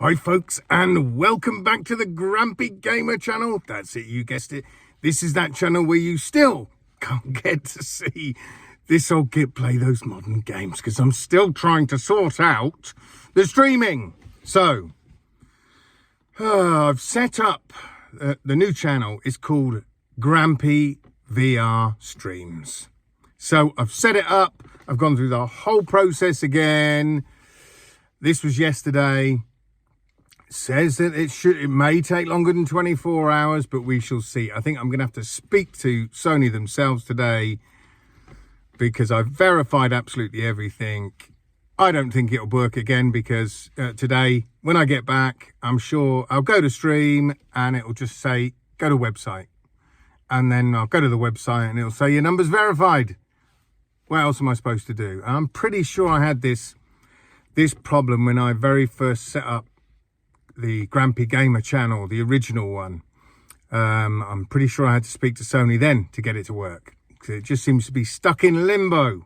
Hi folks, and welcome back to the Grumpy Gamer channel. That's it, you guessed it. This is that channel where you still can't get to see this old git play those modern games, because I'm still trying to sort out the streaming. So, I've set up, the new channel is called Grumpy VR Streams. So I've set it up, I've gone through the whole process again. This was yesterday. Says that it may take longer than 24 hours, but we shall see. I think I'm going to have to speak to Sony themselves today because I've verified absolutely everything. I don't think it'll work again because today, when I get back, I'm sure I'll go to stream and it'll just say, go to website. And then I'll go to the website and it'll say, your number's verified. What else am I supposed to do? And I'm pretty sure I had this problem when I very first set up the Grumpy Gamer channel, the original one. I'm pretty sure I had to speak to Sony then to get it to work, because it just seems to be stuck in limbo.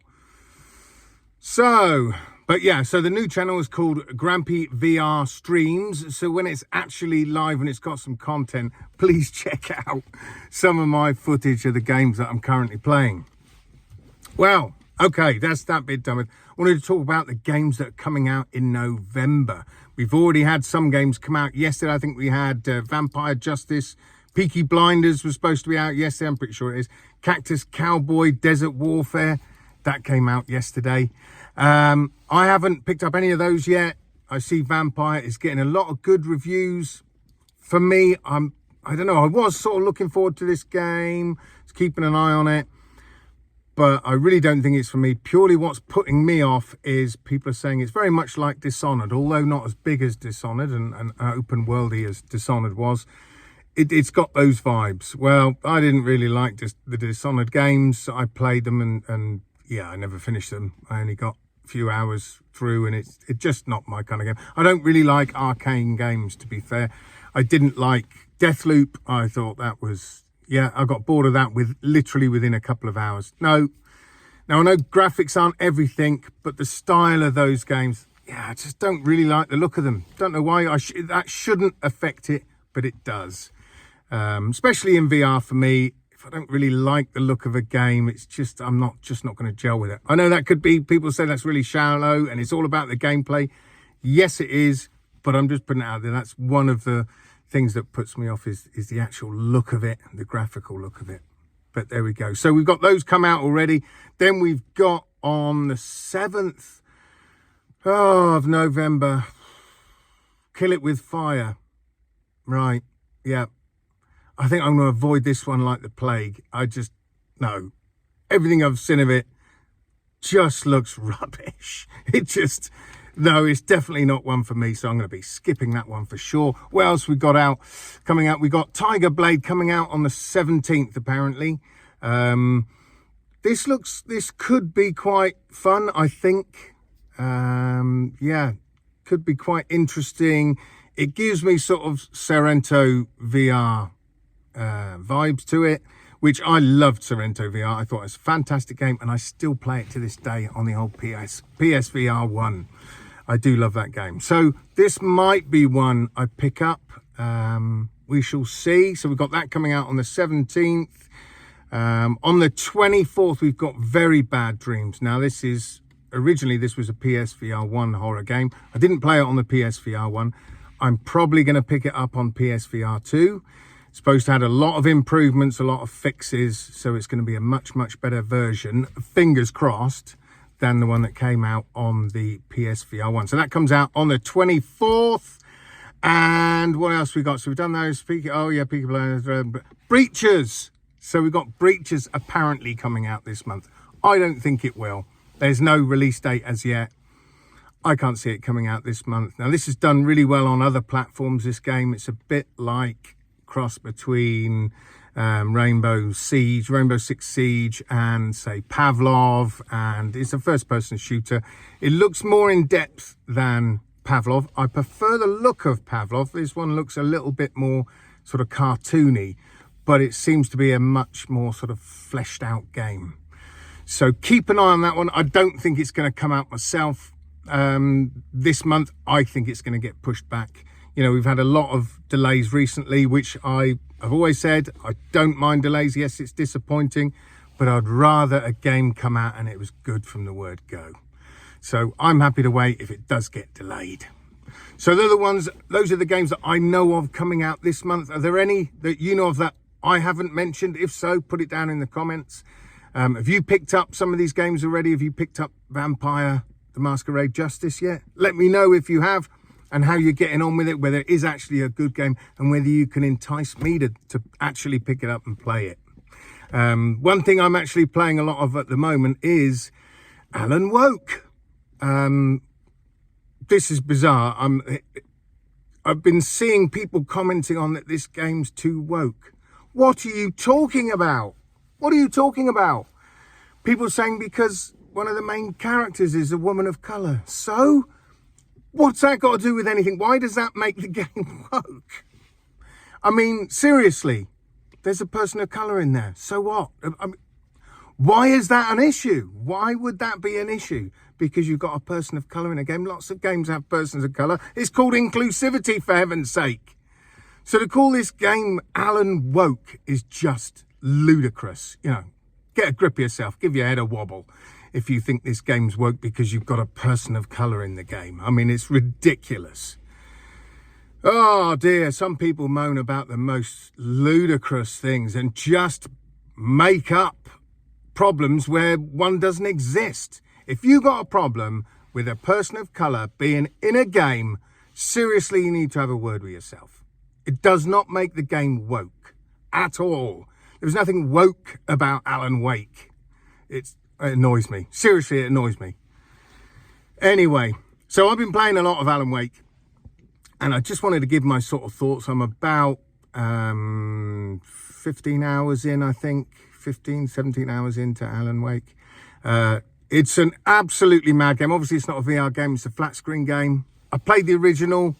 So, but yeah, so the new channel is called Grumpy VR Streams. So when it's actually live and it's got some content, please check out some of my footage of the games that I'm currently playing. Well, okay, that's that bit done with. I wanted to talk about the games that are coming out in November. We've already had some games come out yesterday. I think we had Vampire Justice, Peaky Blinders was supposed to be out yesterday. I'm pretty sure it is. Cactus Cowboy, Desert Warfare, that came out yesterday. I haven't picked up any of those yet. I see Vampire is getting a lot of good reviews. For me, I don't know, I was sort of looking forward to this game, just keeping an eye on it. But I really don't think it's for me. Purely what's putting me off is people are saying it's very much like Dishonored, although not as big as Dishonored and open worldy as Dishonored was. It's got those vibes. Well, I didn't really like the Dishonored games. I played them and yeah, I never finished them. I only got a few hours through and it's just not my kind of game. I don't really like arcane games, to be fair. I didn't like Deathloop. I thought that was... Yeah, I got bored of that literally within a couple of hours. No. Now, I know graphics aren't everything, but the style of those games, yeah, I just don't really like the look of them. Don't know why. That shouldn't affect it, but it does. Especially in VR for me. If I don't really like the look of a game, it's just, I'm not going to gel with it. I know that could be, people say that's really shallow and it's all about the gameplay. Yes, it is, but I'm just putting it out there. That's one of the things that puts me off is the actual look of it, the graphical look of it. But there we go. So we've got those come out already. Then we've got on the 7th of November, Kill It With Fire. Right, yeah. I think I'm going to avoid this one like the plague. No. Everything I've seen of it just looks rubbish. No, it's definitely not one for me, so I'm going to be skipping that one for sure. What else we got coming out? We got Tiger Blade coming out on the 17th, apparently. This could be quite fun, I think. Yeah, could be quite interesting. It gives me sort of Sorrento VR vibes to it, which I loved Sorrento VR. I thought it was a fantastic game, and I still play it to this day on the old PSVR 1. I do love that game. So this might be one I pick up. We shall see. So we've got that coming out on the 17th. On the 24th, we've got Very Bad Dreams. Now, originally this was a PSVR 1 horror game. I didn't play it on the PSVR 1. I'm probably going to pick it up on PSVR 2. It's supposed to have a lot of improvements, a lot of fixes. So it's going to be a much, much better version, fingers crossed, than the one that came out on the PSVR 1. So that comes out on the 24th. And what else we got? So we've done those. Peaky Blinders, Breachers. So we've got Breachers apparently coming out this month. I don't think it will. There's no release date as yet. I can't see it coming out this month. Now, this has done really well on other platforms, this game. It's a bit like cross between Rainbow Six Siege and say Pavlov, and it's a first-person shooter. It looks more in depth than Pavlov. I prefer the look of Pavlov. This one looks a little bit more sort of cartoony, but it seems to be a much more sort of fleshed out game. So keep an eye on that one. I don't think it's going to come out myself. this month. I think it's going to get pushed back. You know, we've had a lot of delays recently, which I've always said I don't mind delays. Yes, it's disappointing, but I'd rather a game come out and it was good from the word go. So I'm happy to wait if it does get delayed. So those are the games that I know of coming out this month. Are there any that you know of that I haven't mentioned? If so, put it down in the comments. Have you picked up some of these games already? Have you picked up Vampire the Masquerade Justice yet? Let me know if you have and how you're getting on with it, whether it is actually a good game and whether you can entice me to actually pick it up and play it. One thing I'm actually playing a lot of at the moment is Alan Woke. This is bizarre. I've been seeing people commenting on that this game's too woke. What are you talking about? What are you talking about? People saying because one of the main characters is a woman of colour. So, what's that got to do with anything? Why does that make the game woke? I mean, seriously, there's a person of colour in there. So what? Why is that an issue? Why would that be an issue? Because you've got a person of colour in a game. Lots of games have persons of colour. It's called inclusivity, for heaven's sake. So to call this game Alan Woke is just ludicrous. You know, get a grip of yourself. Give your head a wobble if you think this game's woke because you've got a person of colour in the game. I mean, it's ridiculous. Oh dear, some people moan about the most ludicrous things and just make up problems where one doesn't exist. If you got a problem with a person of colour being in a game, seriously, you need to have a word with yourself. It does not make the game woke at all. There's nothing woke about Alan Wake. It annoys me. Seriously, it annoys me. Anyway, so I've been playing a lot of Alan Wake, and I just wanted to give my sort of thoughts. I'm about 15 hours in, I think. 17 hours into Alan Wake. It's an absolutely mad game. Obviously, it's not a VR game. It's a flat screen game. I played the original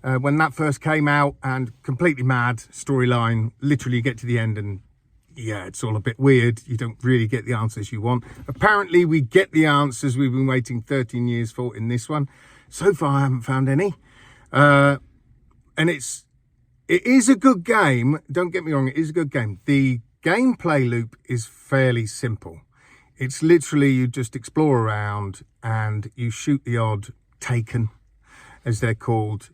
when that first came out, and completely mad storyline. Literally, you get to the end and, yeah, it's all a bit weird. You don't really get the answers you want. Apparently, we get the answers we've been waiting 13 years for in this one. So far, I haven't found any. And it is a good game. Don't get me wrong, it is a good game. The gameplay loop is fairly simple. It's literally you just explore around and you shoot the odd taken, as they're called.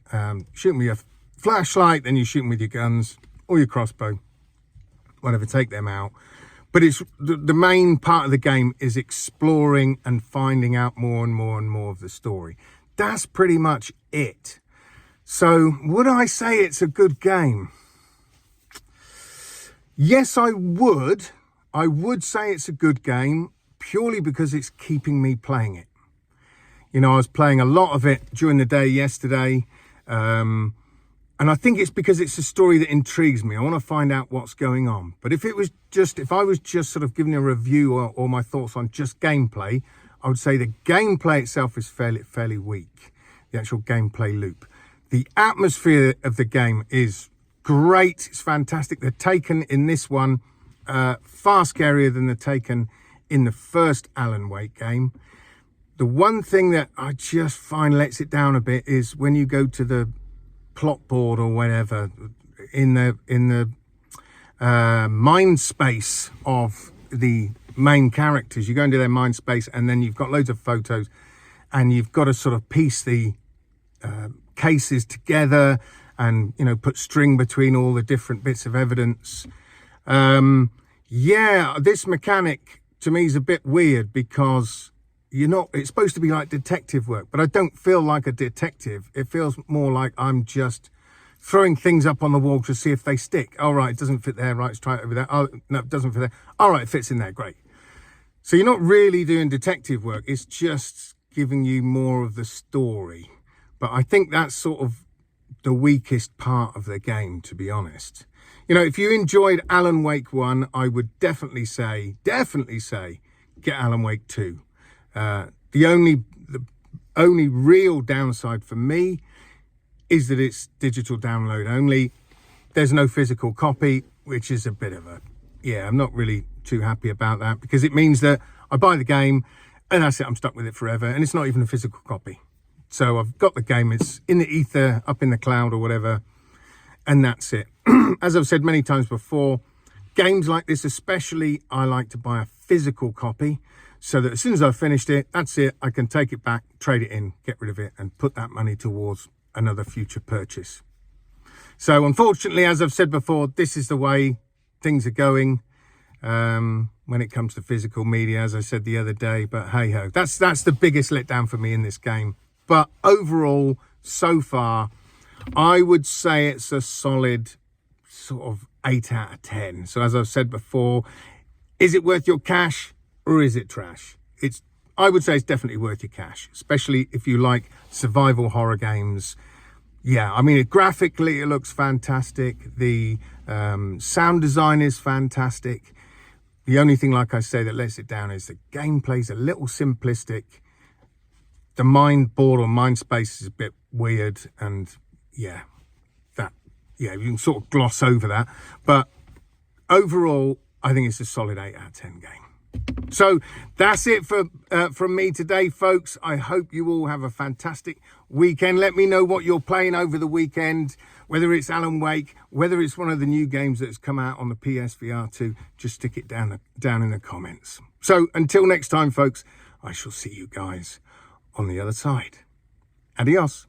Shoot them with your flashlight, then you shoot them with your guns or your crossbow, whatever, take them out. But it's the main part of the game is exploring and finding out more and more and more of the story. That's pretty much it. So would I say it's a good game? Yes, I would. I would say it's a good game purely because it's keeping me playing it. You know, I was playing a lot of it during the day yesterday. And I think it's because it's a story that intrigues me. I want to find out what's going on. But if I was just sort of giving a review or my thoughts on just gameplay, I would say the gameplay itself is fairly weak. The actual gameplay loop. The atmosphere of the game is great. It's fantastic. The Taken in this one, far scarier than the Taken in the first Alan Wake game. The one thing that I just find lets it down a bit is when you go to the plot board or whatever in the mind space of the main characters. You go into their mind space and then you've got loads of photos and you've got to sort of piece the cases together and, you know, put string between all the different bits of evidence. Yeah, this mechanic to me is a bit weird because it's supposed to be like detective work, but I don't feel like a detective. It feels more like I'm just throwing things up on the wall to see if they stick. All right, it doesn't fit there. Right, let's try it over there. Oh, no, it doesn't fit there. All right, it fits in there. Great. So you're not really doing detective work. It's just giving you more of the story. But I think that's sort of the weakest part of the game, to be honest. You know, if you enjoyed Alan Wake 1, I would definitely say, get Alan Wake 2. The only real downside for me is that it's digital download only. There's no physical copy, which is a bit of I'm not really too happy about that because it means that I buy the game And that's it, I'm stuck with it forever. And it's not even a physical copy. So I've got the game, it's in the ether, up in the cloud or whatever, and that's it. As I've said many times before, games like this especially, I like to buy a physical copy so that as soon as I've finished it, that's it, I can take it back, trade it in, get rid of it, and put that money towards another future purchase. So unfortunately, as I've said before, this is the way things are going when it comes to physical media, as I said the other day. But hey ho, that's the biggest letdown for me in this game. But overall, so far, I would say it's a solid sort of 8 out of 10. So as I've said before, is it worth your cash or is it trash? I would say it's definitely worth your cash, especially if you like survival horror games. Yeah, I mean, graphically, it looks fantastic. The sound design is fantastic. The only thing, like I say, that lets it down is the gameplay's a little simplistic. The mind board or mind space is a bit weird, and yeah, you can sort of gloss over that. But overall, I think it's a solid 8 out of 10 game. So that's it from me today, folks. I hope you all have a fantastic weekend. Let me know what you're playing over the weekend, whether it's Alan Wake, whether it's one of the new games that's come out on the PSVR 2. Just stick it down in the comments. So until next time, folks, I shall see you guys on the other side. Adios.